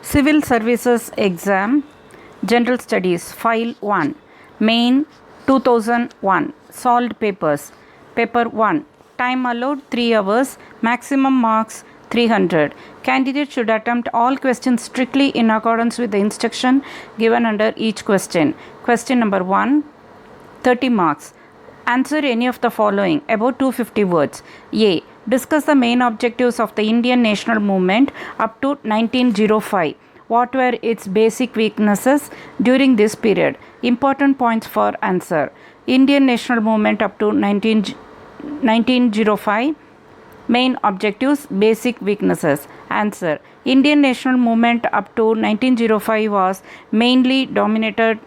Civil Services Exam, General Studies, File 1, Main 2001, Solved Papers, Paper 1, Time allowed 3 hours, maximum marks 300. Candidate should attempt all questions strictly in accordance with the instruction given under each question. Question number 1, 30 marks. Answer any of the following, about 250 words. A. Discuss the main objectives of the Indian national movement up to 1905. What were its basic weaknesses during this period? Important points for answer. Indian national movement up to 1905. Main objectives, basic weaknesses. Answer. Indian national movement up to 1905 was mainly dominated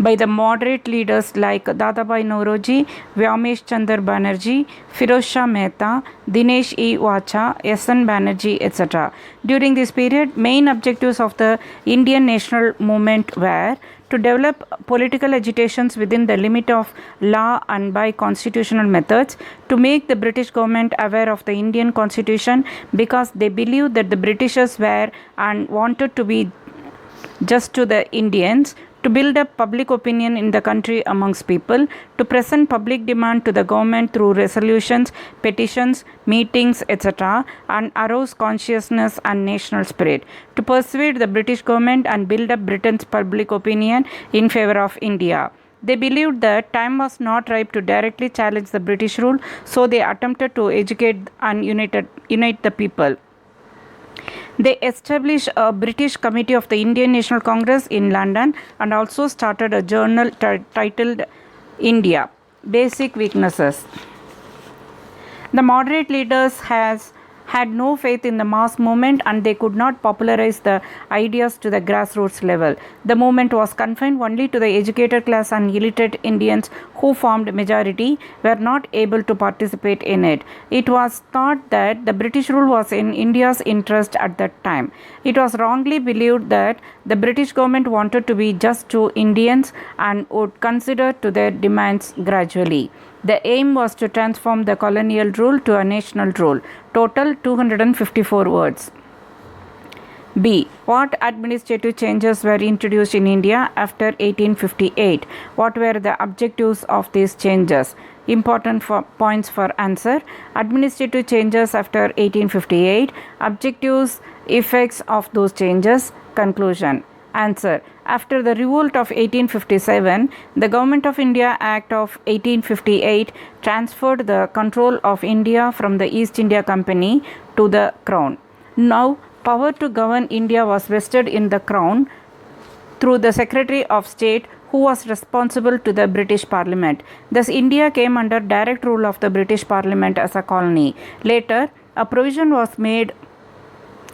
by the moderate leaders like Dadabhai Naoroji, Vyamesh Chandra Banerjee, Firoz Shah Mehta, Dinesh E. Vacha, S.N. Banerjee, etc. During this period, main objectives of the Indian national movement were to develop political agitations within the limit of law and by constitutional methods, to make the British government aware of the Indian constitution because they believed that the Britishers were and wanted to be just to the Indians, to build up public opinion in the country amongst people, to present public demand to the government through resolutions, petitions, meetings, etc., and arouse consciousness and national spirit, to persuade the British government and build up Britain's public opinion in favor of India. They believed that time was not ripe to directly challenge the British rule, so they attempted to educate and unite the people. They established a British Committee of the Indian National Congress in London and also started a journal titled India. Basic weaknesses. The moderate leaders had no faith in the mass movement and they could not popularize the ideas to the grassroots level. The movement was confined only to the educated class, and illiterate Indians who formed majority were not able to participate in it. It was thought that the British rule was in India's interest at that time. It was wrongly believed that the British government wanted to be just to Indians and would consider to their demands gradually. The aim was to transform the colonial rule to a national rule. Total 254 words. B. What administrative changes were introduced in India after 1858? What were the objectives of these changes? Important points for answer. Administrative changes after 1858. Objectives, effects of those changes. Conclusion. Answer. After the revolt of 1857, the Government of India Act of 1858 transferred the control of India from the East India Company to the Crown. Now, power to govern India was vested in the Crown through the Secretary of State, who was responsible to the British Parliament. Thus, India came under direct rule of the British Parliament as a colony. Later, a provision was made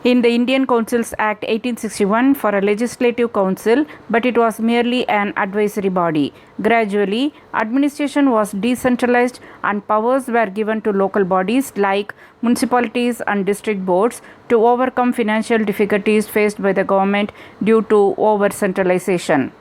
in the Indian Councils Act 1861 for a legislative council, but it was merely an advisory body. Gradually, administration was decentralized and powers were given to local bodies like municipalities and district boards to overcome financial difficulties faced by the government due to over-centralization.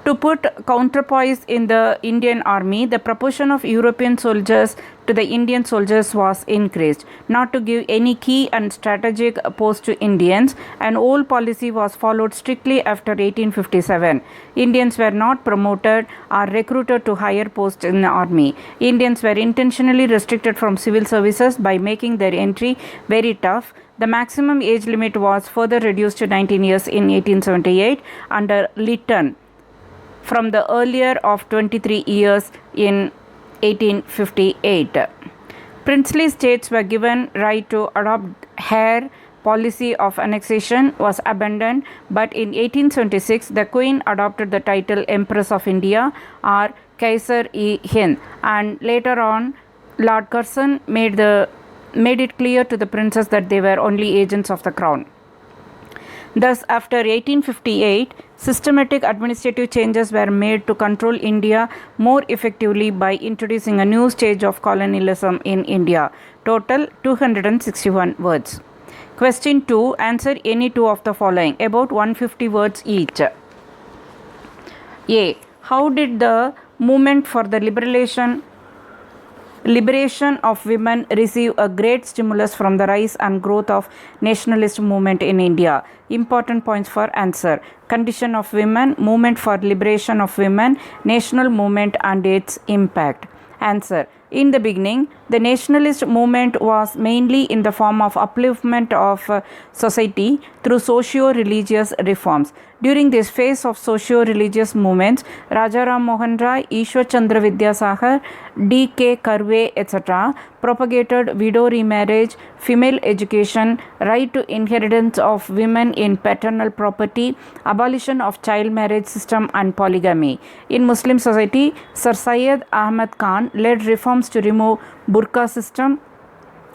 To put counterpoise in the Indian army, the proportion of European soldiers to the Indian soldiers was increased. Not to give any key and strategic post to Indians, an old policy was followed strictly after 1857. Indians were not promoted or recruited to higher posts in the army. Indians were intentionally restricted from civil services by making their entry very tough. The maximum age limit was further reduced to 19 years in 1878 under Lytton, from the earlier of 23 years in 1858. Princely states were given right to adopt heir policy of annexation was abandoned, but in 1876 the Queen adopted the title Empress of India or Kaiser-e-Hind, and later on Lord Curzon made it clear to the princes that they were only agents of the Crown. Thus, after 1858, systematic administrative changes were made to control India more effectively by introducing a new stage of colonialism in India. Total 261 words. Question 2. Answer any two of the following, about 150 words each. A. How did the movement for the liberation liberation of women receive a great stimulus from the rise and growth of nationalist movement in India. Important points for answer. Condition of women, movement for liberation of women, national movement and its impact. Answer. In the beginning, the nationalist movement was mainly in the form of upliftment of society through socio-religious reforms. During this phase of socio-religious movements, Rajaram Mohan Rai, Ishwar Chandra Vidyasagar, D.K. Karve, etc. propagated widow remarriage, female education, right to inheritance of women in paternal property, abolition of child marriage system and polygamy. In Muslim society, Sir Syed Ahmad Khan led reforms to remove burqa system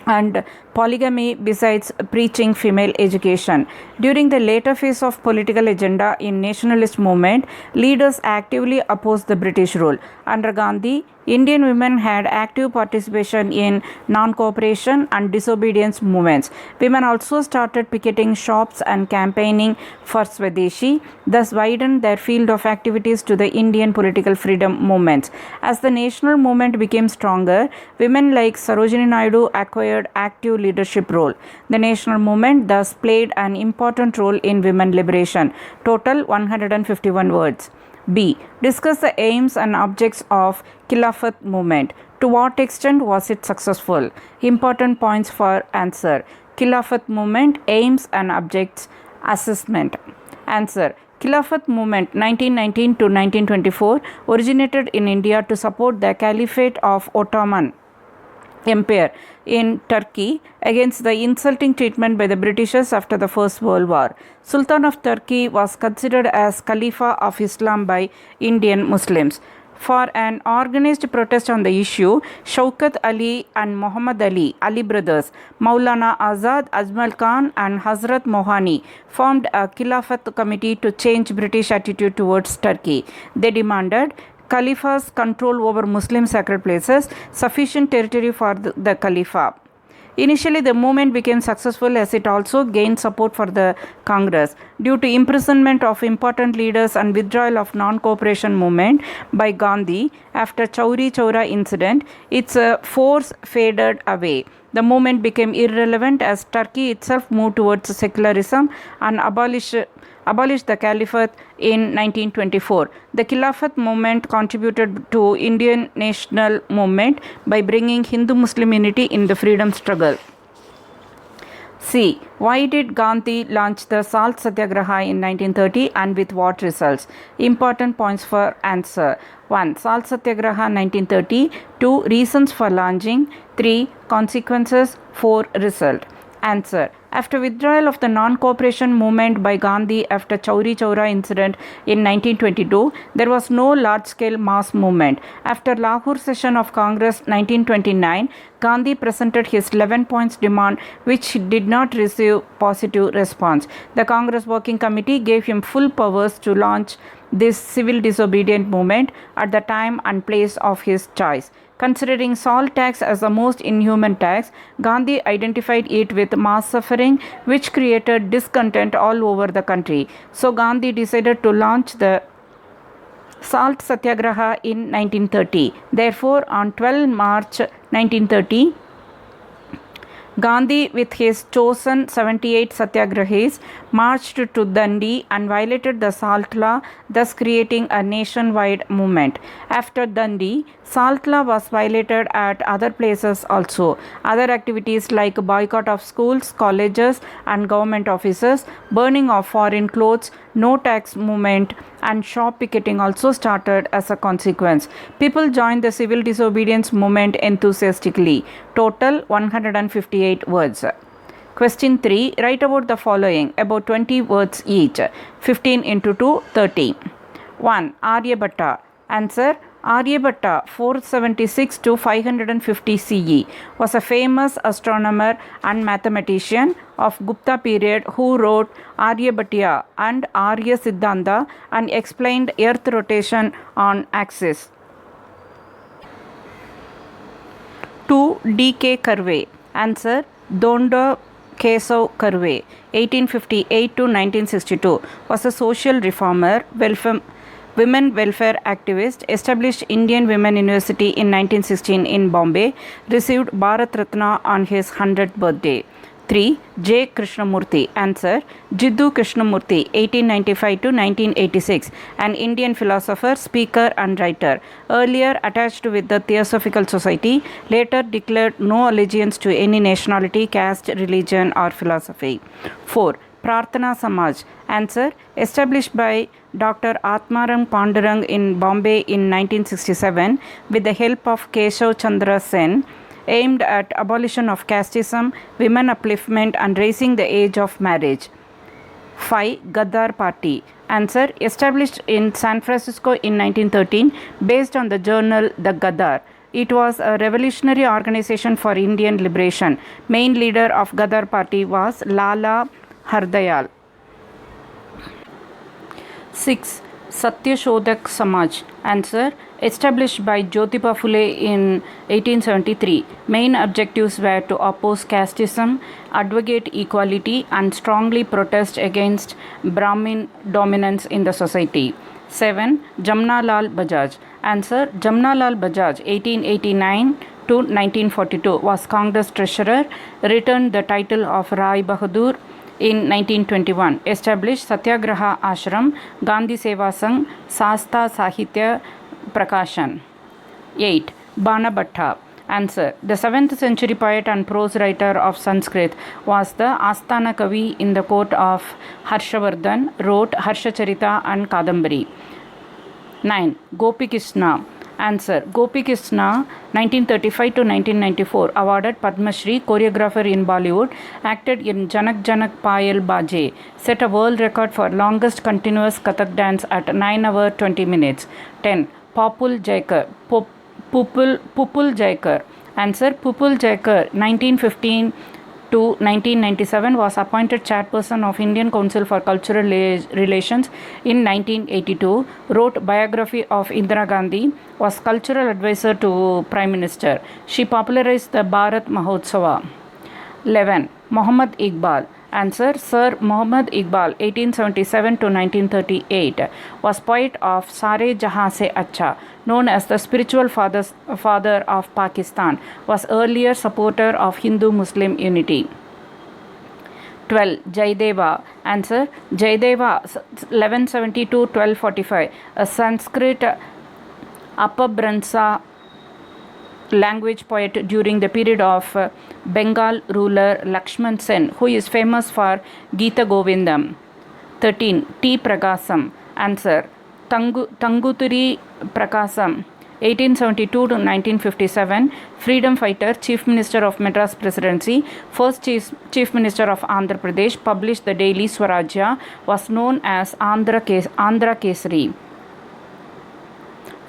and polygamy besides preaching female education. During the later phase of political agenda in nationalist movement, leaders actively opposed the British rule. Under Gandhi, Indian women had active participation in non-cooperation and disobedience movements. Women also started picketing shops and campaigning for Swadeshi, thus widened their field of activities to the Indian political freedom movements. As the national movement became stronger, women like Sarojini Naidu acquired active leadership role. The national movement thus played an important role in women liberation. Total 151 words. B. Discuss the aims and objects of Khilafat movement. To what extent was it successful? Important points for answer. Khilafat movement, aims and objects, assessment. Answer. Khilafat movement 1919 to 1924 originated in India to support the Caliphate of Ottoman Empire in Turkey against the insulting treatment by the Britishers after the First World War. Sultan of Turkey was considered as Khalifa of Islam by Indian Muslims. For an organized protest on the issue, Shaukat Ali and Muhammad Ali brothers, Maulana Azad, Ajmal Khan and Hazrat Mohani formed a Khilafat committee to change British attitude towards Turkey. They demanded Caliph's control over Muslim sacred places, sufficient territory for the Caliph. Initially, the movement became successful as it also gained support for the Congress. Due to imprisonment of important leaders and withdrawal of non-cooperation movement by Gandhi after Chauri Chaura incident, its force faded away. The movement became irrelevant as Turkey itself moved towards secularism and abolished the Caliphate in 1924. The Khilafat movement contributed to Indian national movement by bringing Hindu-Muslim unity in the freedom struggle. C. Why did Gandhi launch the Salt Satyagraha in 1930 and with what results? Important points for answer. 1. Salt Satyagraha 1930. 2. Reasons for launching. 3. Consequences. 4. Result. Answer. After withdrawal of the non-cooperation movement by Gandhi after Chauri Chaura incident in 1922, there was no large-scale mass movement. After Lahore session of Congress 1929, Gandhi presented his 11 points demand which did not receive positive response. The Congress Working Committee gave him full powers to launch this civil disobedient movement at the time and place of his choice. Considering salt tax as the most inhuman tax, Gandhi identified it with mass suffering which created discontent all over the country. So Gandhi decided to launch the Salt Satyagraha in 1930. Therefore, on 12 March 1930, Gandhi with his chosen 78 satyagrahis marched to Dandi and violated the salt law, thus creating a nationwide movement. After Dandi, salt law was violated at other places also. Other activities like boycott of schools, colleges and government offices, burning of foreign clothes, no tax movement and shop picketing also started as a consequence. People joined the civil disobedience movement enthusiastically. Total 158 words. Question 3. Write about the following, about 20 words each. 15 into 2, 30. 1. Aryabhatta. Answer. Aryabhatta 476 to 550 CE was a famous astronomer and mathematician of Gupta period who wrote Aryabhatiya and Arya Siddhanta and explained earth rotation on axis. 2. D.K. Karve. Answer. Donda Kesav Karve 1858 to 1962 was a social reformer, women welfare activist, established Indian Women University in 1916 in Bombay, received Bharat Ratna on his 100th birthday. 3. J. Krishnamurti. Answer. Jiddu Krishnamurti, 1895 to 1986, an Indian philosopher, speaker and writer. Earlier attached with the Theosophical Society, later declared no allegiance to any nationality, caste, religion or philosophy. 4. Prarthana Samaj. Answer. Established by Dr. Atmarang Pandurang in Bombay in 1967 with the help of Keshav Chandra Sen, aimed at abolition of casteism, women upliftment and raising the age of marriage. 5. Gaddar Party. Answer. Established in San Francisco in 1913 based on the journal The Gaddar. It was a revolutionary organization for Indian liberation. Main leader of Gaddar Party was Lala Hardayal. 6. Satyashodhak Samaj. Answer. Established by Jyotiba Phule in 1873. Main objectives were to oppose casteism, advocate equality and strongly protest against Brahmin dominance in the society. 7. Jamna Lal Bajaj. Answer. Jamna Lal Bajaj, 1889 to 1942, was Congress treasurer, returned the title of Rai Bahadur in 1921, established Satyagraha Ashram, Gandhi Seva Sangh, Sasta Sahitya Prakashan. 8. Bana Bhatta. Answer. The 7th century poet and prose writer of Sanskrit, was the Asthana Kavi in the court of Harshavardhan, wrote Harshacharita and Kadambari. 9. Gopi Krishna. Answer. Gopi Krishna, 1935 to 1994, awarded Padma Shri, choreographer in Bollywood, acted in Janak Janak Payal Baje, set a world record for longest continuous Kathak dance at 9 hours 20 minutes. 10. Popul Jaikar. Pupul Jaikar. Answer. Pupul Jaikar, 1915 to 1997, was appointed chairperson of Indian Council for Cultural Relations in 1982, wrote biography of Indira Gandhi, was cultural advisor to Prime Minister. She popularized the Bharat Mahotsava. 11. Muhammad Iqbal. Answer. Sir Muhammad Iqbal, 1877 to 1938, was poet of Sare Jahan Se Acha, known as the spiritual father of Pakistan, was earlier supporter of Hindu-Muslim unity. 12. Jaideva. Answer. Jaideva, 1170 to 1245, a Sanskrit Apabhransa language poet during the period of Bengal ruler Lakshman Sen, who is famous for Gita Govindam. 13. T. Prakasam. Answer. Tanguturi Prakasam, 1872 to 1957, freedom fighter, Chief Minister of Madras Presidency, first Chief Minister of Andhra Pradesh, published the daily Swarajya, was known as Andhra Kesari.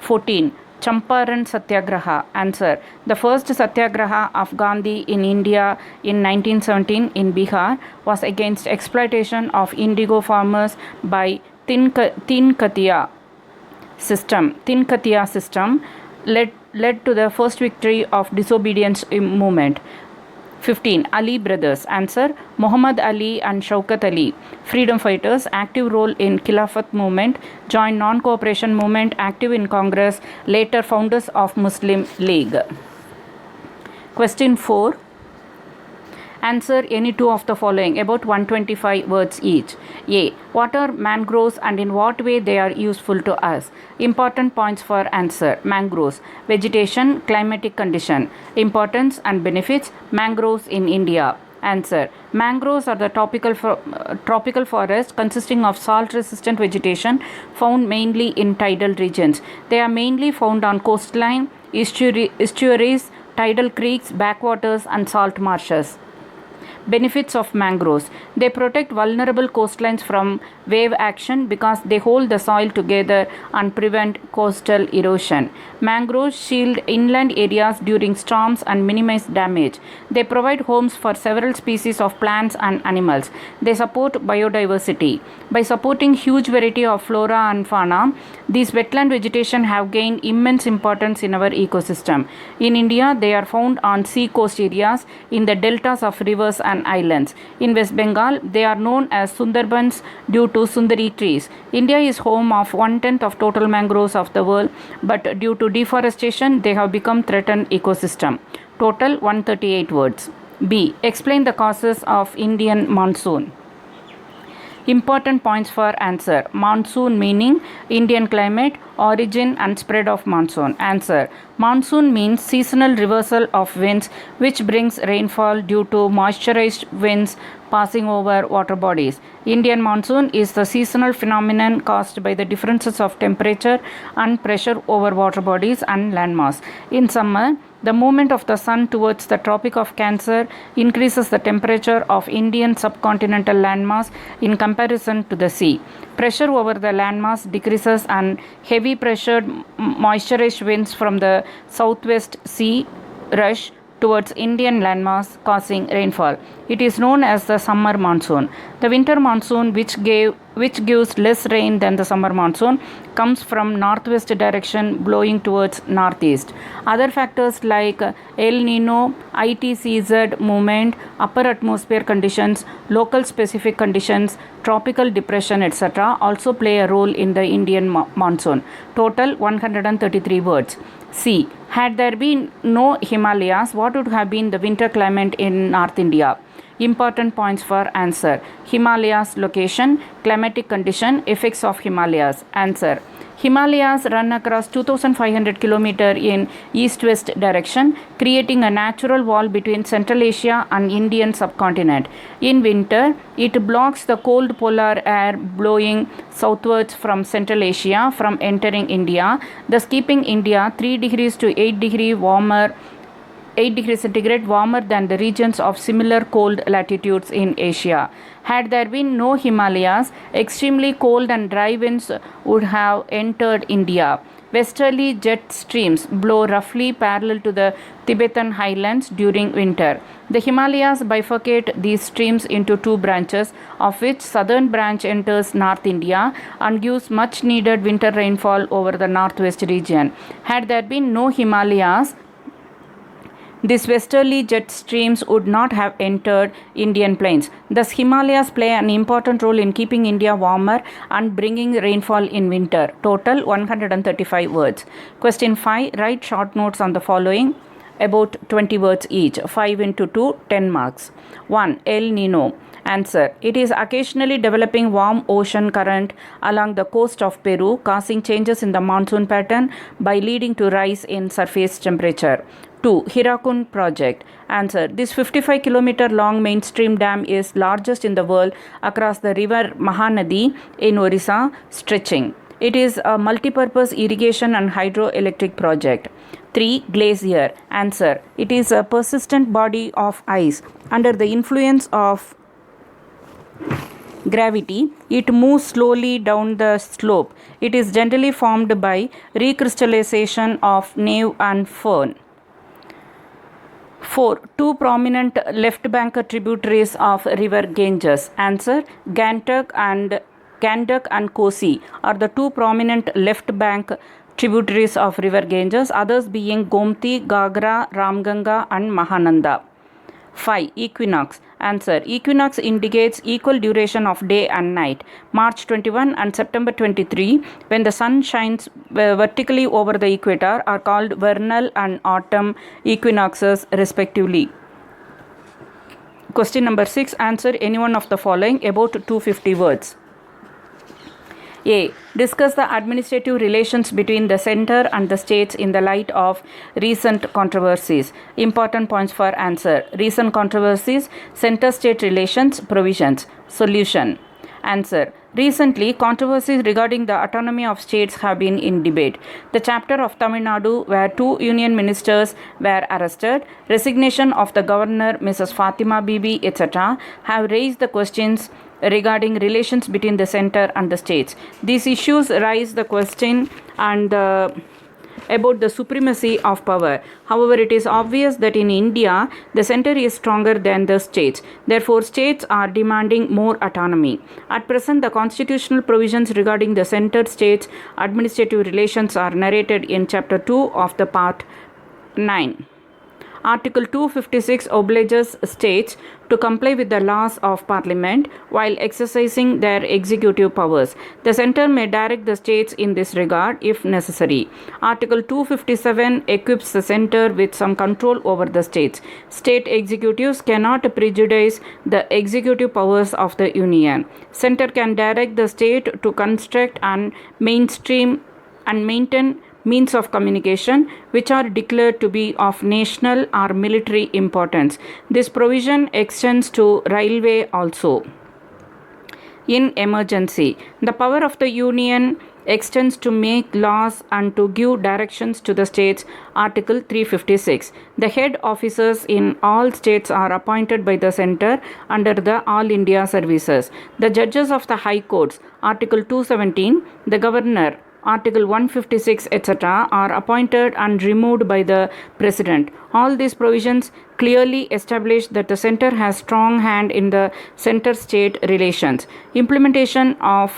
14. Champaran Satyagraha. Answer. The first Satyagraha of Gandhi in India in 1917 in Bihar was against exploitation of indigo farmers by Tinkatia system. Tinkatia system led to the first victory of disobedience movement. 15. Ali brothers. Answer. Muhammad Ali and Shaukat Ali, freedom fighters, active role in Khilafat movement, joined non-cooperation movement, active in Congress, later founders of Muslim League. Question 4. Answer any two of the following, about 125 words each. A. What are mangroves and in what way they are useful to us? Important points for answer. Mangroves. Vegetation, climatic condition. Importance and benefits. Mangroves in India. Answer. Mangroves are the tropical forest consisting of salt-resistant vegetation found mainly in tidal regions. They are mainly found on coastline, estuaries, tidal creeks, backwaters and salt marshes. Benefits of mangroves. They protect vulnerable coastlines from wave action because they hold the soil together and prevent coastal erosion. Mangroves shield inland areas during storms and minimize damage. They provide homes for several species of plants and animals. They support biodiversity. By supporting huge variety of flora and fauna, these wetland vegetation have gained immense importance in our ecosystem. In India, they are found on sea coast areas, in the deltas of rivers and and islands. In West Bengal, they are known as Sundarbans due to Sundari trees. India is home of 1/10 of total mangroves of the world, but due to deforestation, they have become threatened ecosystem. Total 138 words. B. Explain the causes of Indian monsoon. Important points for answer. Monsoon meaning Indian climate, origin and spread of monsoon. Answer. Monsoon means seasonal reversal of winds which brings rainfall due to moisturized winds passing over water bodies. Indian monsoon is the seasonal phenomenon caused by the differences of temperature and pressure over water bodies and landmass. In summer, the movement of the sun towards the Tropic of Cancer increases the temperature of Indian subcontinental landmass in comparison to the sea. Pressure over the landmass decreases and heavy pressured moisturized winds from the southwest sea rush towards Indian landmass, causing rainfall. It is known as the summer monsoon. The winter monsoon, which gives less rain than the summer monsoon, comes from northwest direction blowing towards northeast. Other factors like El Nino, ITCZ movement, upper atmosphere conditions, local specific conditions, tropical depression, etc. also play a role in the Indian monsoon. Total 133 words. C. Had there been no Himalayas, what would have been the winter climate in North India? Important points for answer. Himalayas location, climatic condition, effects of Himalayas. Answer. Himalayas run across 2500 km in east-west direction, creating a natural wall between Central Asia and Indian subcontinent. In winter, it blocks the cold polar air blowing southwards from Central Asia from entering India, thus keeping India 3 degrees to 8 degrees warmer 8 degrees centigrade warmer than the regions of similar cold latitudes in Asia. Had there been no Himalayas, extremely cold and dry winds would have entered India. Westerly jet streams blow roughly parallel to the Tibetan highlands during winter. The Himalayas bifurcate these streams into two branches, of which southern branch enters North India and gives much needed winter rainfall over the northwest region. Had there been no Himalayas, these westerly jet streams would not have entered Indian plains. Thus, Himalayas play an important role in keeping India warmer and bringing rainfall in winter. Total 135 words. Question 5. Write short notes on the following, about 20 words each. 5 into 2, 10 marks. 1. El Nino. Answer. It is occasionally developing warm ocean current along the coast of Peru, causing changes in the monsoon pattern by leading to rise in surface temperature. 2. Hirakun project. Answer. This 55 km long mainstream dam is largest in the world across the river Mahanadi in Orissa, stretching. It is a multi-purpose irrigation and hydroelectric project. 3. Glacier. Answer. It is a persistent body of ice. Under the influence of gravity, it moves slowly down the slope. It is generally formed by recrystallization of nave and fern. 4. Two prominent left bank tributaries of river Ganges. Answer. Gandak and Kosi are the two prominent left bank tributaries of river Ganges, others being Gomti, Gagra, Ramganga and Mahananda. 5. Equinox. Answer. Equinox indicates equal duration of day and night. March 21 and September 23, when the sun shines vertically over the equator, are called vernal and autumn equinoxes respectively. Question number 6. Answer any one of the following, about 250 words. A. Discuss the administrative relations between the center and the states in the light of recent controversies. Important points for answer. Recent controversies, center-state relations, provisions. Solution. Answer. Recently, controversies regarding the autonomy of states have been in debate. The chapter of Tamil Nadu, where 2 union ministers were arrested, resignation of the governor, Mrs. Fatima Bibi, etc., have raised the questions regarding relations between the center and the states. These issues raise the question about the supremacy of power. However, it is obvious that in India, the center is stronger than the states. Therefore, states are demanding more autonomy. At present, the constitutional provisions regarding the center-states administrative relations are narrated in Chapter 2 of the Part 9. Article 256 obliges states to comply with the laws of Parliament while exercising their executive powers. The Centre may direct the states in this regard if necessary. Article 257 equips the Centre with some control over the states. State executives cannot prejudice the executive powers of the Union. Centre can direct the state to construct and maintain means of communication which are declared to be of national or military importance. This provision extends to railway also. In emergency, the power of the Union extends to make laws and to give directions to the states. Article 356. The head officers in all states are appointed by the Centre under the All India Services. The judges of the High Courts. Article 217. The Governor. Article 156, etc., are appointed and removed by the President. All these provisions clearly establish that the Centre has strong hand in the Centre-State relations. Implementation of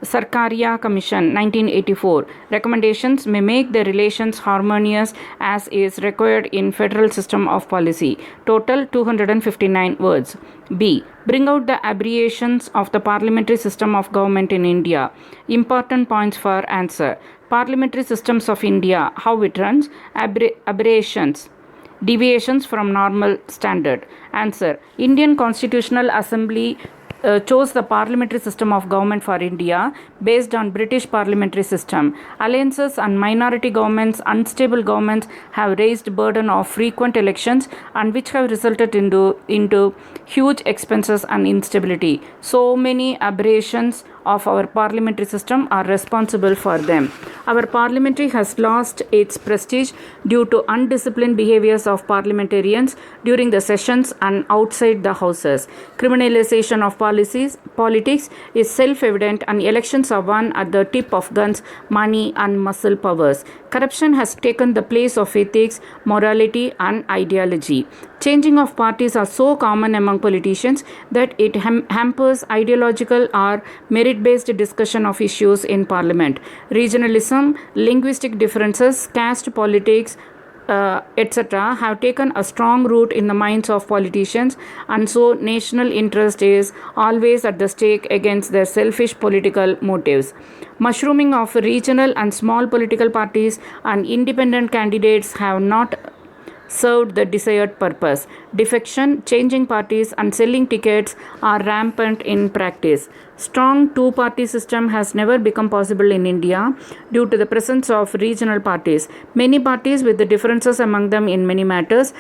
Sarkaria Commission 1984 recommendations may make the relations harmonious as is required in federal system of policy. Total 259 words. B. Bring out the aberrations of the parliamentary system of government in India. Important points for answer. Parliamentary systems of India, how it runs. Aberrations. Deviations from normal standard. Answer. Indian Constitutional Assembly chose the parliamentary system of government for India based on British parliamentary system. Alliances and minority governments, unstable governments have raised burden of frequent elections and which have resulted into huge expenses and instability. So many aberrations of our parliamentary system are responsible for them. Our parliamentary has lost its prestige due to undisciplined behaviors of parliamentarians during the sessions and outside the houses. Criminalization of politics is self-evident and elections are won at the tip of guns, money and muscle powers. Corruption has taken the place of ethics, morality and ideology. Changing of parties are so common among politicians that it hampers ideological or merit-based discussion of issues in parliament. Regionalism, linguistic differences, caste politics, etc. have taken a strong root in the minds of politicians, and so national interest is always at the stake against their selfish political motives. Mushrooming of regional and small political parties and independent candidates have not served the desired purpose. Defection, changing parties and selling tickets are rampant in practice. Strong two-party system has never become possible in India due to the presence of regional parties. Many parties with the differences among them in many matters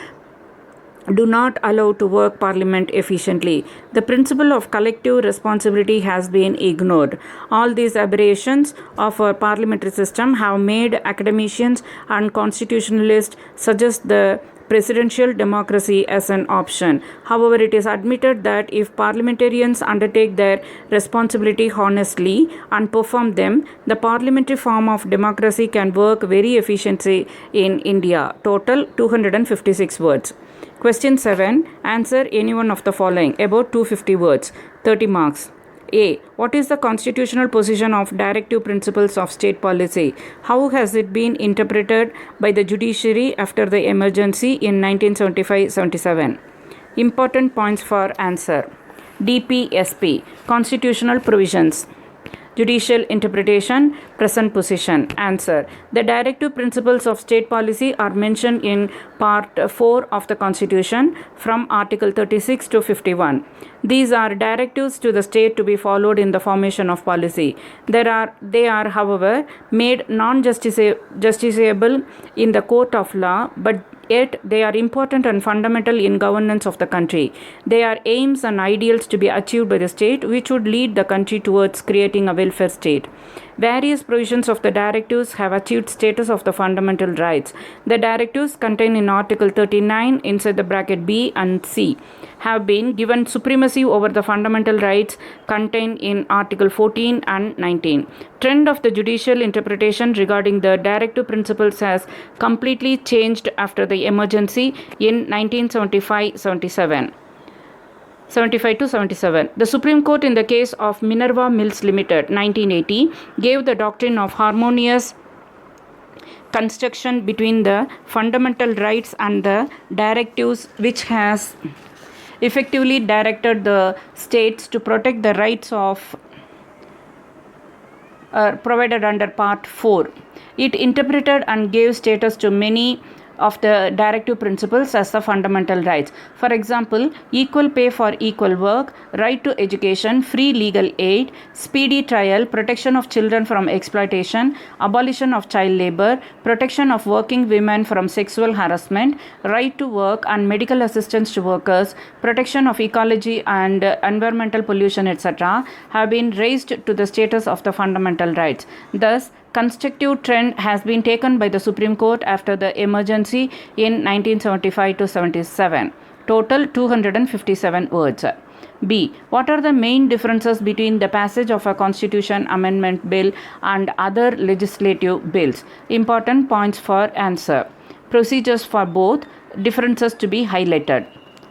do not allow to work parliament efficiently. The principle of collective responsibility has been ignored. All these aberrations of our parliamentary system have made academicians and constitutionalists suggest the presidential democracy as an option. However, it is admitted that if parliamentarians undertake their responsibility honestly and perform them, the parliamentary form of democracy can work very efficiently in India. Total 256 words. Question 7. Answer any one of the following. About 250 words. 30 marks. A. What is the constitutional position of directive principles of state policy? How has it been interpreted by the judiciary after the emergency in 1975-77? Important points for answer. DPSP. Constitutional provisions. Judicial interpretation, present position. Answer. The directive principles of state policy are mentioned in Part 4 of the Constitution from Article 36 to 51. These are directives to the state to be followed in the formation of policy. They are, however, made non-justiciable in the court of law, but yet they are important and fundamental in governance of the country. They are aims and ideals to be achieved by the state which would lead the country towards creating a welfare state. Various provisions of the directives have achieved status of the fundamental rights. The directives contained in Article 39 inside the bracket B and C have been given supremacy over the fundamental rights contained in Article 14 and 19. Trend of the judicial interpretation regarding the directive principles has completely changed after the emergency in 1975-77. 75 to 77. The Supreme Court in the case of Minerva Mills Limited 1980 gave the doctrine of harmonious construction between the fundamental rights and the directives which has effectively directed the states to protect the rights of provided under Part 4. It interpreted and gave status to many of the directive principles as the fundamental rights. For example, equal pay for equal work, right to education, free legal aid, speedy trial, protection of children from exploitation, abolition of child labor, protection of working women from sexual harassment, right to work and medical assistance to workers, protection of ecology and environmental pollution, etc., have been raised to the status of the fundamental rights. Thus, constructive trend has been taken by the Supreme Court after the emergency in 1975 to 77. Total 257 words. B. What are the main differences between the passage of a constitution amendment bill and other legislative bills? Important points for answer. Procedures for both. Differences to be highlighted.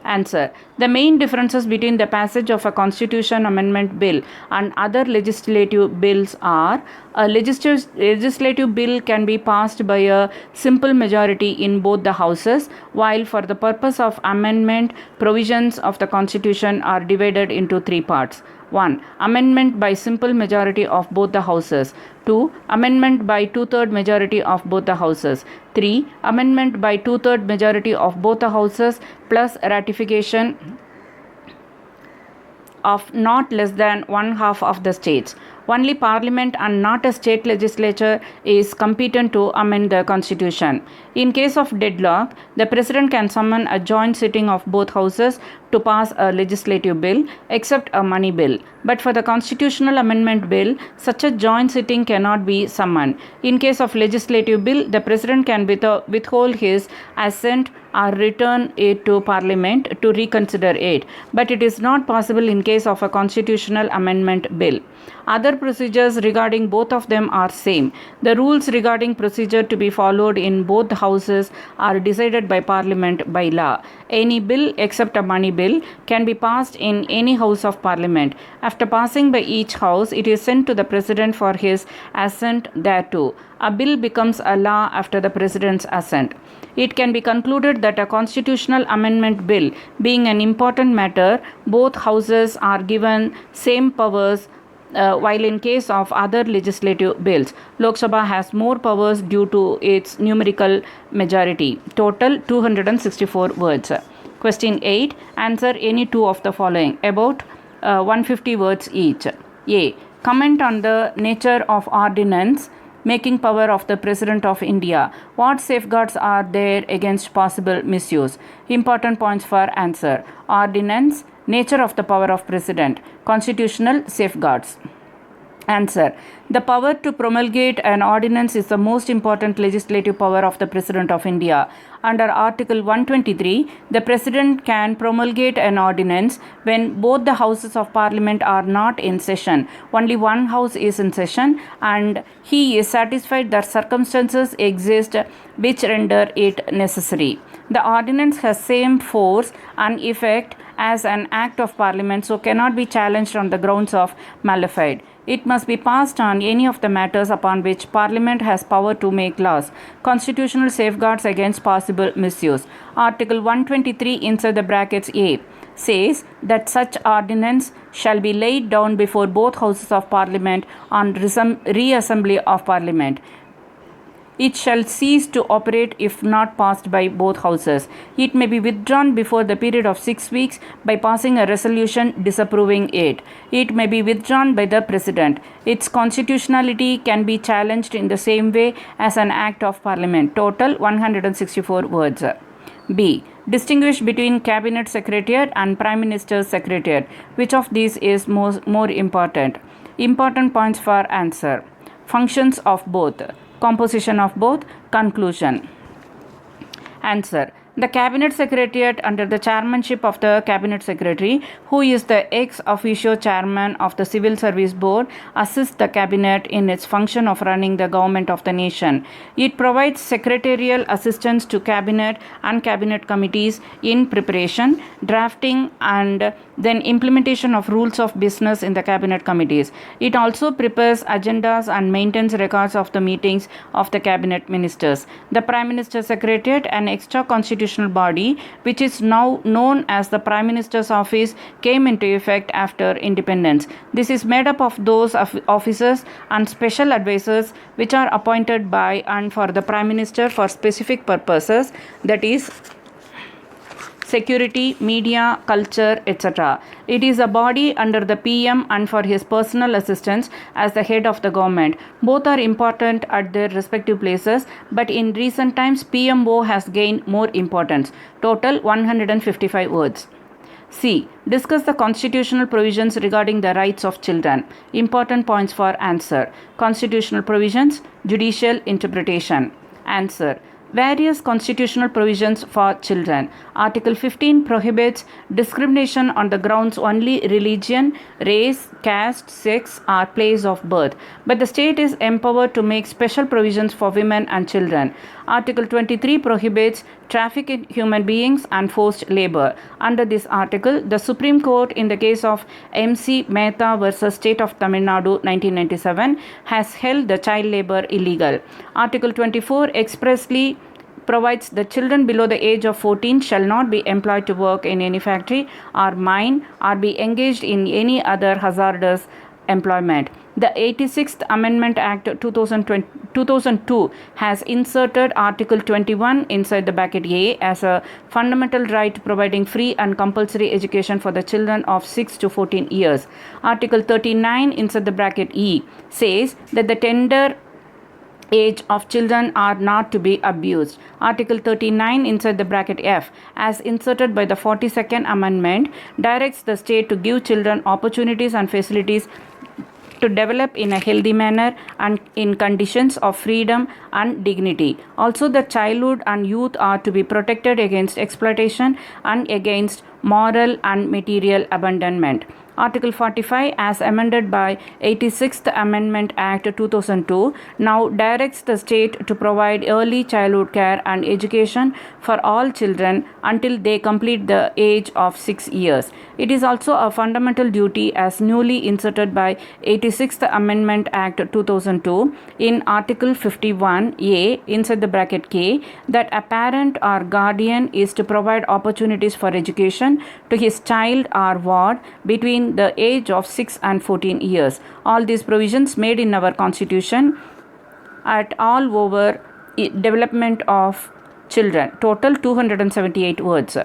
Answer. The main differences between the passage of a constitution amendment bill and other legislative bills are: a legislative bill can be passed by a simple majority in both the houses, while for the purpose of amendment, provisions of the constitution are divided into three parts. 1. Amendment by simple majority of both the houses. 2. Amendment by two-third majority of both the houses. 3. Amendment by two-third majority of both the houses plus ratification of not less than one half of the states. Only Parliament and not a state legislature is competent to amend the Constitution. In case of deadlock, the President can summon a joint sitting of both houses to pass a legislative bill, except a money bill. But for the constitutional amendment bill, such a joint sitting cannot be summoned. In case of legislative bill, the President can withhold his assent or return it to Parliament to reconsider it. But it is not possible in case of a constitutional amendment bill. Other procedures regarding both of them are same. The rules regarding procedure to be followed in both houses are decided by Parliament by law. Any bill except a money bill can be passed in any house of Parliament. After passing by each house, it is sent to the President for his assent thereto. A bill becomes a law after the President's assent. It can be concluded that a constitutional amendment bill being an important matter, both houses are given same powers, while in case of other legislative bills, Lok Sabha has more powers due to its numerical majority. Total 264 words. Question 8. Answer any two of the following, about 150 words each. A. Comment on the nature of ordinance making power of the President of India. What safeguards are there against possible misuse? Important points for answer. Ordinance, nature of the power of President, constitutional safeguards. Answer. The power to promulgate an ordinance is the most important legislative power of the President of India. Under Article 123, the President can promulgate an ordinance when both the houses of Parliament are not in session. Only one house is in session, and he is satisfied that circumstances exist which render it necessary. The ordinance has same force and effect as an act of Parliament, so cannot be challenged on the grounds of malefied. It must be passed on any of the matters upon which Parliament has power to make laws. Constitutional safeguards against possible misuse. Article 123 inside the brackets A says that such ordinance shall be laid down before both houses of Parliament on reassembly of Parliament. It shall cease to operate if not passed by both houses. It may be withdrawn before the period of 6 weeks by passing a resolution disapproving it. It may be withdrawn by the President. Its constitutionality can be challenged in the same way as an act of Parliament. Total 164 words. B. Distinguish between Cabinet Secretariat and Prime Minister's Secretariat. Which of these is more important? Important points for answer. Functions of both. Composition of both. Conclusion. Answer. The Cabinet Secretariat, under the chairmanship of the Cabinet Secretary, who is the ex officio chairman of the Civil Service Board, assists the Cabinet in its function of running the government of the nation. It provides secretarial assistance to Cabinet and Cabinet committees in preparation, drafting, and then implementation of rules of business in the Cabinet committees. It also prepares agendas and maintains records of the meetings of the Cabinet ministers. The Prime Minister's Secretariat, an extra constitutional body which is now known as the Prime Minister's Office, came into effect after independence. This is made up of those officers and special advisors which are appointed by and for the Prime Minister for specific purposes, that is security, media, culture, etc. It is a body under the PM and for his personal assistance as the head of the government. Both are important at their respective places, but in recent times PMO has gained more importance. Total 155 words. C. Discuss the constitutional provisions regarding the rights of children. Important points for answer. Constitutional provisions, judicial interpretation. Answer. Various constitutional provisions for children. Article 15 prohibits discrimination on the grounds only religion, race, caste, sex, or place of birth, but the state is empowered to make special provisions for women and children. Article 23 prohibits traffic in human beings and forced labor. Under this article, the Supreme Court in the case of MC Mehta versus State of Tamil Nadu 1997 has held the child labor illegal. Article 24 expressly provides that children below the age of 14 shall not be employed to work in any factory or mine or be engaged in any other hazardous employment. The 86th Amendment Act 2002 has inserted Article 21 inside the bracket A as a fundamental right, providing free and compulsory education for the children of 6 to 14 years. Article 39 inside the bracket E says that the tender age of children are not to be abused. Article 39 inside the bracket F, as inserted by the 42nd Amendment, directs the state to give children opportunities and facilities to develop in a healthy manner and in conditions of freedom and dignity. Also, the childhood and youth are to be protected against exploitation and against moral and material abandonment. Article 45, as amended by 86th Amendment Act 2002, now directs the state to provide early childhood care and education for all children until they complete the age of 6 years. It is also a fundamental duty, as newly inserted by 86th Amendment Act 2002 in Article 51A inside the bracket K, that a parent or guardian is to provide opportunities for education to his child or ward between the age of 6 and 14 years. All these provisions made in our constitution at all over development of children. Total 278 words.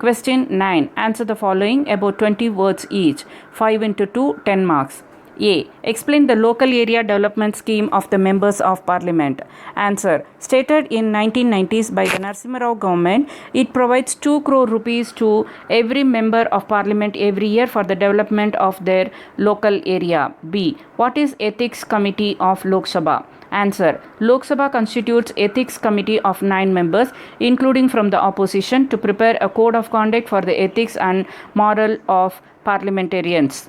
Question 9. Answer the following about 20 words each. 5 into 2, 10 marks. A. Explain the local area development scheme of the members of parliament. Answer. Stated in 1990s by the Narasimha Rao government, it provides 2 crore rupees to every member of parliament every year for the development of their local area. B. What is ethics committee of Lok Sabha? Answer. Lok Sabha constitutes ethics committee of 9 members, including from the opposition, to prepare a code of conduct for the ethics and moral of parliamentarians.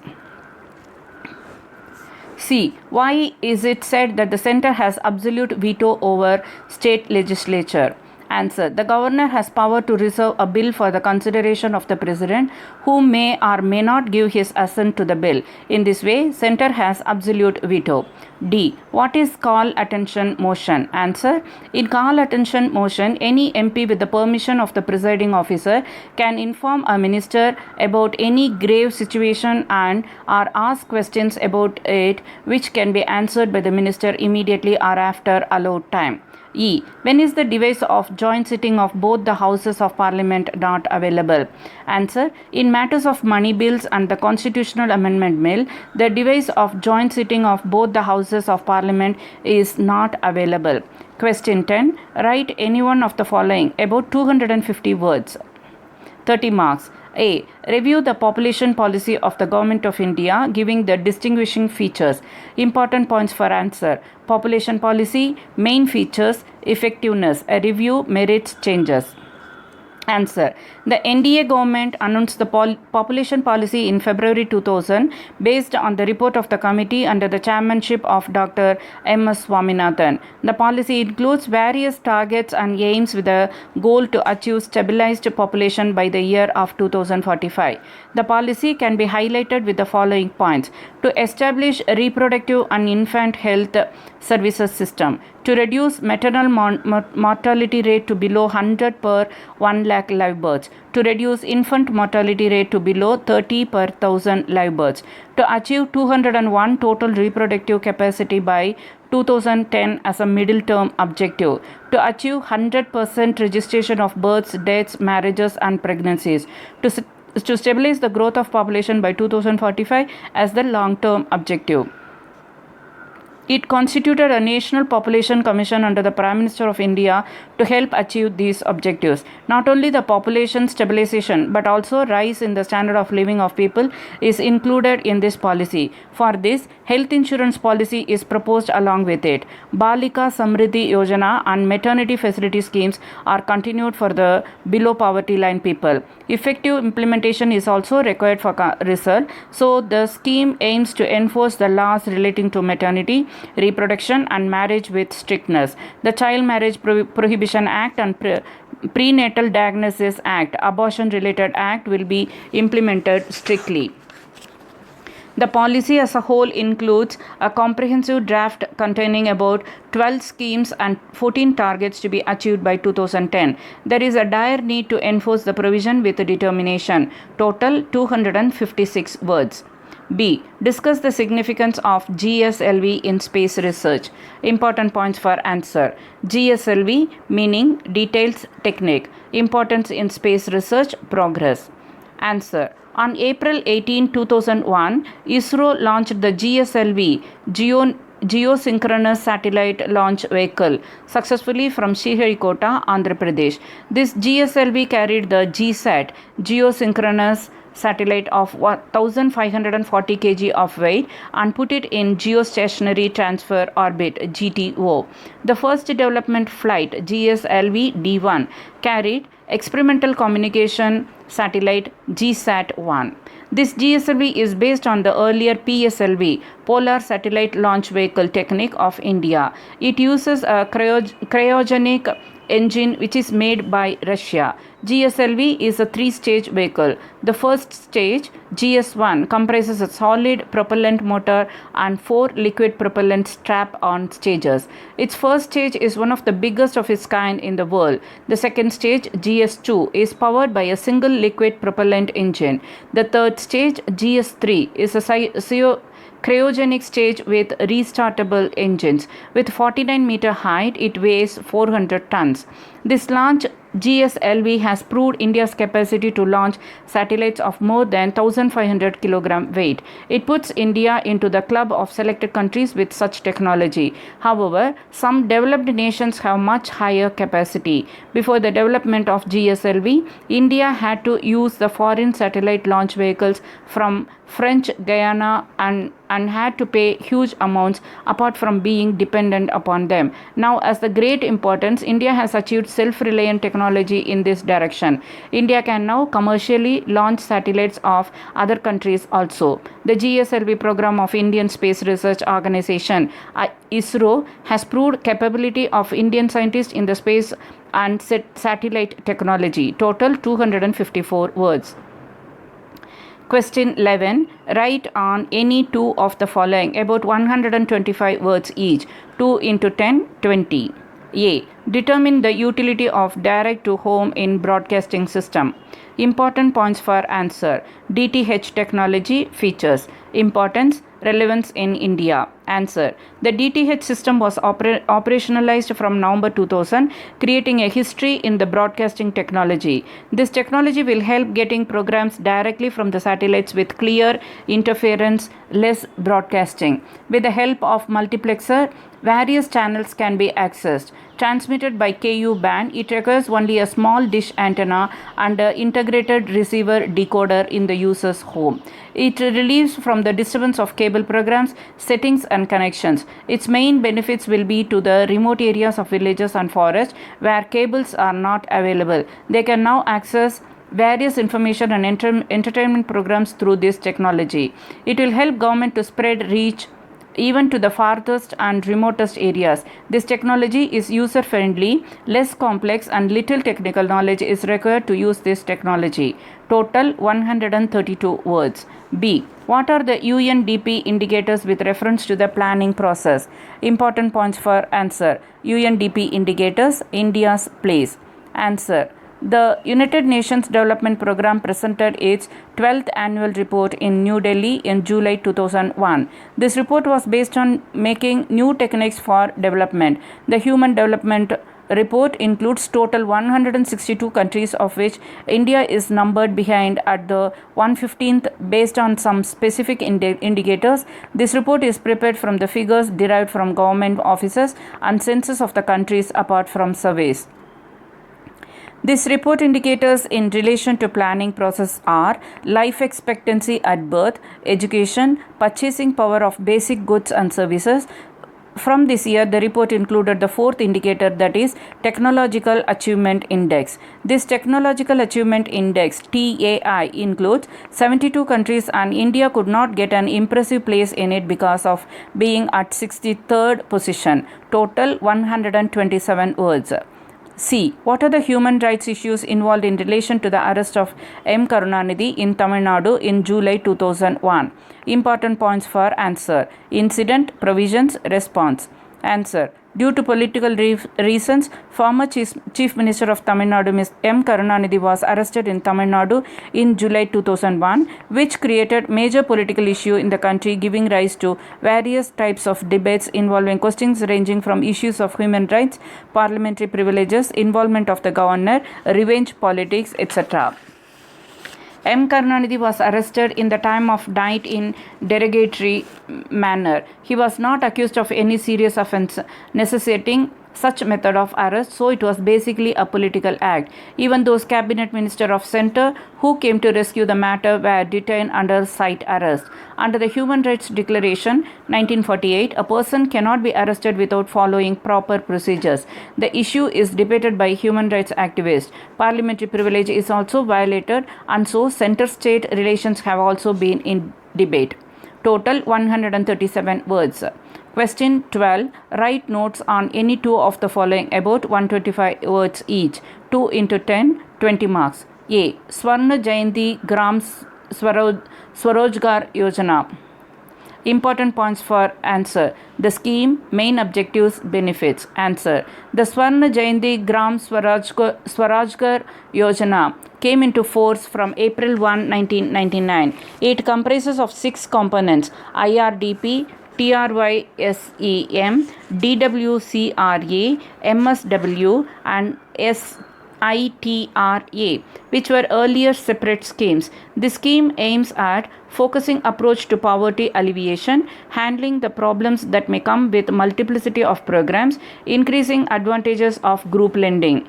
C. Why is it said that the centre has absolute veto over state legislature? Answer. The governor has power to reserve a bill for the consideration of the president, who may or may not give his assent to the bill. In this way, centre has absolute veto. D. What is call attention motion? Answer. In call attention motion, any MP with the permission of the presiding officer can inform a minister about any grave situation and or ask questions about it, which can be answered by the minister immediately or after allowed time. E. When is the device of joint sitting of both the houses of parliament not available? Answer. In matters of money bills and the constitutional amendment bill, the device of joint sitting of both the houses of parliament is not available. Question 10. Write any one of the following about 250 words. 30 marks. A. Review the population policy of the Government of India, giving the distinguishing features. Important points for answer. Population policy, main features, effectiveness. A review, merits, changes. Answer. The NDA government announced the population policy in February 2000 based on the report of the committee under the chairmanship of Dr. M.S. Swaminathan. The policy includes various targets and aims with the goal to achieve stabilized population by the year of 2045. The policy can be highlighted with the following points. To establish a reproductive and infant health services system, to reduce maternal mortality rate to below 100 per 1 lakh live births, to reduce infant mortality rate to below 30 per 1000 live births, to achieve 201 total reproductive capacity by 2010 as a middle term objective, to achieve 100% registration of births, deaths, marriages and pregnancies, to stabilize the growth of population by 2045 as the long term objective. It constituted a national population commission under the Prime Minister of India to help achieve these objectives. Not only the population stabilization but also rise in the standard of living of people is included in this policy. For this, health insurance policy is proposed along with it. Balika Samriddhi Yojana and maternity facility schemes are continued for the below poverty line people. Effective implementation is also required for result. So the scheme aims to enforce the laws relating to maternity, reproduction and marriage with strictness. The Child Marriage Prohibition Act and Prenatal Diagnosis Act, Abortion Related Act will be implemented strictly. The policy as a whole includes a comprehensive draft containing about 12 schemes and 14 targets to be achieved by 2010. There is a dire need to enforce the provision with determination. Total 256 words. B. Discuss the significance of GSLV in space research. Important points for answer. GSLV meaning details technique. Importance in space research progress. Answer. On April 18, 2001, ISRO launched the GSLV Geosynchronous Satellite Launch Vehicle successfully from Sriharikota, Andhra Pradesh. This GSLV carried the GSAT, Geosynchronous Satellite of 1540 kg of weight and put it in geostationary transfer orbit GTO. The first development flight GSLV D1 carried experimental communication satellite GSAT-1. This GSLV is based on the earlier PSLV, Polar Satellite Launch Vehicle technique of India. It uses a cryogenic engine which is made by Russia. GSLV is a 3-stage vehicle. The first stage, GS1, comprises a solid propellant motor and 4 liquid propellant strap-on stages. Its first stage is one of the biggest of its kind in the world. The second stage, GS2, is powered by a single liquid propellant engine. The third stage, GS3, is a cryogenic stage with restartable engines. With 49-meter height, it weighs 400 tons. This launch GSLV has proved India's capacity to launch satellites of more than 1,500 kg weight. It puts India into the club of selected countries with such technology. However, some developed nations have much higher capacity. Before the development of GSLV, India had to use the foreign satellite launch vehicles from French Guiana and had to pay huge amounts apart from being dependent upon them. Now, as the great importance, India has achieved self-reliant technology in this direction. India can now commercially launch satellites of other countries also. The GSLV program of Indian Space Research Organization, ISRO, has proved capability of Indian scientists in the space and satellite technology. Total 254 words. Question 11. Write on any two of the following about 125 words each. 2 into 10, 20. A. Determine the utility of direct to home in broadcasting system. Important points for answer. DTH technology features. Importance, relevance in India. Answer. The DTH system was operationalized from November 2000, creating a history in the broadcasting technology. This technology will help getting programs directly from the satellites with clear interference, less broadcasting. With the help of multiplexer, various channels can be accessed. transmitted by Ku band. It requires only a small dish antenna and an integrated receiver decoder in the user's home. It relieves from the disturbance of cable programs, settings and connections. Its main benefits will be to the remote areas of villages and forests where cables are not available. They can now access various information and entertainment programs through this technology. It will help government to spread reach even to the farthest and remotest areas. This technology is user friendly, less complex, and little technical knowledge is required to use this technology. Total 132 words. B. What are the UNDP indicators with reference to the planning process? Important points for answer. UNDP indicators, India's place. Answer. The United Nations Development Programme presented its 12th annual report in New Delhi in July 2001. This report was based on making new techniques for development. The Human Development Report includes total 162 countries, of which India is numbered behind at the 115th based on some specific indicators. This report is prepared from the figures derived from government offices and census of the countries apart from surveys. This report indicators in relation to planning process are life expectancy at birth, education, purchasing power of basic goods and services. From this year, the report included the fourth indicator, that is Technological Achievement Index. This Technological Achievement Index TAI includes 72 countries, and India could not get an impressive place in it because of being at 63rd position. Total 127 words. C. What are the human rights issues involved in relation to the arrest of M. Karunanidhi in Tamil Nadu in July 2001? Important points for answer. Incident, provisions, response. Answer. Due to political reasons, former Chief Minister of Tamil Nadu, Ms. M. Karunanidhi, was arrested in Tamil Nadu in July 2001, which created major political issue in the country, giving rise to various types of debates involving questions ranging from issues of human rights, parliamentary privileges, involvement of the governor, revenge politics, etc. M. Karunanidhi was arrested in the time of night in derogatory manner. He was not accused of any serious offence necessitating such method of arrest, so it was basically a political act. Even those cabinet minister of centre who came to rescue the matter were detained under site arrest. Under the Human Rights Declaration 1948, a person cannot be arrested without following proper procedures. The issue is debated by human rights activists. Parliamentary privilege is also violated, and so centre-state relations have also been in debate. Total 137 words. Question 12. Write notes on any two of the following about 125 words each. 2 into 10, 20 marks. A. Swarna Jayanti Gram Swarojgar Yojana. Important points for answer. The scheme, main objectives, benefits. Answer. The Swarna Jayanti Gram Swarojgar Yojana came into force from April 1, 1999. It comprises of 6 components: IRDP, TRYSEM, DWCRA, MSW, and SITRA, which were earlier separate schemes. This scheme aims at focusing approach to poverty alleviation, handling the problems that may come with multiplicity of programs, increasing advantages of group lending.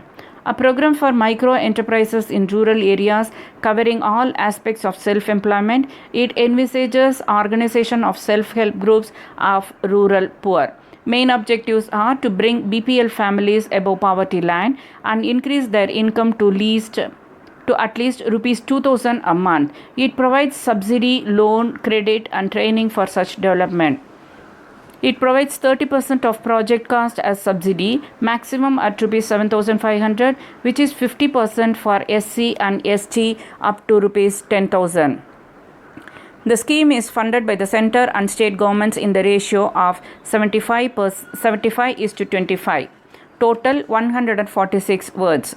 A program for micro enterprises in rural areas covering all aspects of self-employment. It envisages organization of self-help groups of rural poor. Main objectives are to bring BPL families above poverty line and increase their income to at least rupees 2,000 a month. It provides subsidy, loan, credit and training for such development. It provides 30% of project cost as subsidy, maximum at rupees 7,500, which is 50% for SC and ST up to rupees 10,000. The scheme is funded by the centre and state governments in the ratio of 75:25. Total 146 words.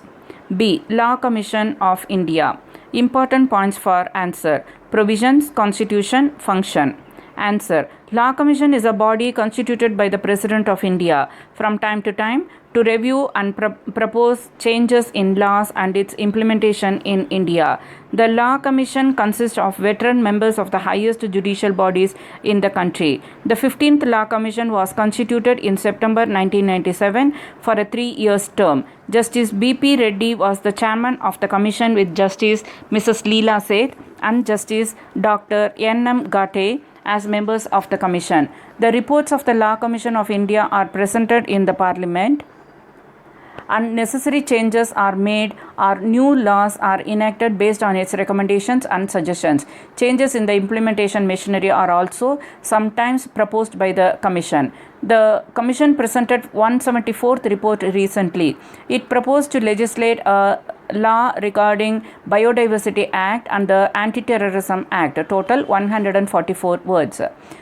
B. Law Commission of India. Important points for answer. Provisions, Constitution, Function. Answer. Law Commission is a body constituted by the President of India from time to time to review and propose changes in laws and its implementation in India. The Law Commission consists of veteran members of the highest judicial bodies in the country. The 15th Law Commission was constituted in September 1997 for a 3-year term. Justice B.P. Reddy was the chairman of the commission with Justice Mrs. Leela Seth and Justice Dr. N.M. Ghate as members of the Commission. The reports of the Law Commission of India are presented in the Parliament, and necessary changes are made or new laws are enacted based on its recommendations and suggestions. Changes in the implementation machinery are also sometimes proposed by the Commission. The Commission presented 174th report recently. It proposed to legislate a law regarding Biodiversity Act and the Anti-Terrorism Act, total 144 words.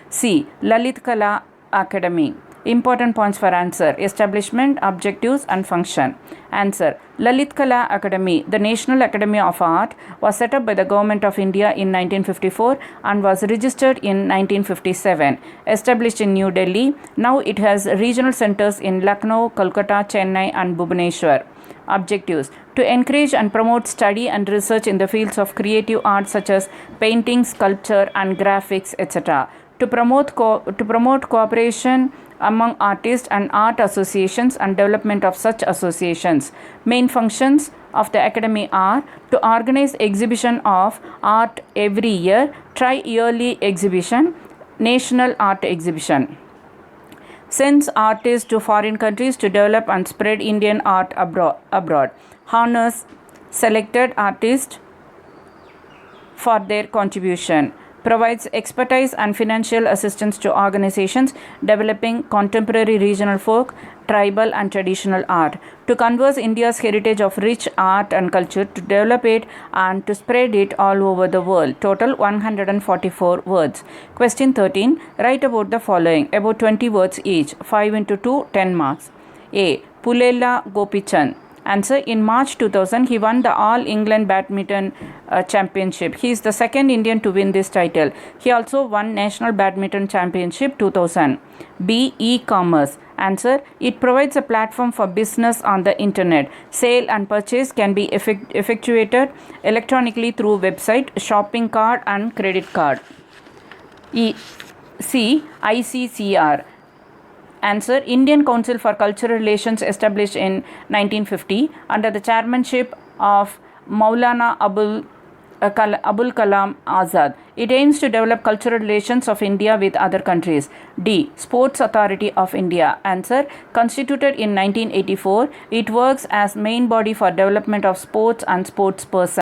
C. Lalit Kala Academy. Important points for answer. Establishment, objectives and function. Answer. Lalit Kala Academy, the National Academy of Art, was set up by the Government of India in 1954 and was registered in 1957. Established in New Delhi, now it has regional centers in Lucknow, Kolkata, Chennai and Bhubaneswar. Objectives. To encourage and promote study and research in the fields of creative art such as painting, sculpture and graphics, etc. To promote cooperation among artists and art associations and development of such associations. Main functions of the Academy are to organize exhibition of art every year, tri-yearly exhibition, national art exhibition. Sends artists to foreign countries to develop and spread Indian art abroad. Honors selected artists for their contribution. Provides expertise and financial assistance to organizations developing contemporary regional folk, tribal and traditional art. To conserve India's heritage of rich art and culture, to develop it and to spread it all over the world. Total 144 words. Question 13. Write about the following, about 20 words each. 5 into 2, 10 marks. A. Pullela Gopichand. Answer. In March 2000, he won the All England Badminton Championship. He is the second Indian to win this title. He also won National Badminton Championship 2000. B. E-commerce. Answer. It provides a platform for business on the internet. Sale and purchase can be effectuated electronically through website, shopping cart and credit card. C. ICCR. Answer. Indian Council for Cultural Relations, established in 1950 under the chairmanship of Maulana Abul Kalam Azad. It aims to develop cultural relations of India with other countries. D. Sports Authority of India. Answer. Constituted in 1984, it works as main body for development of sports and sports persons.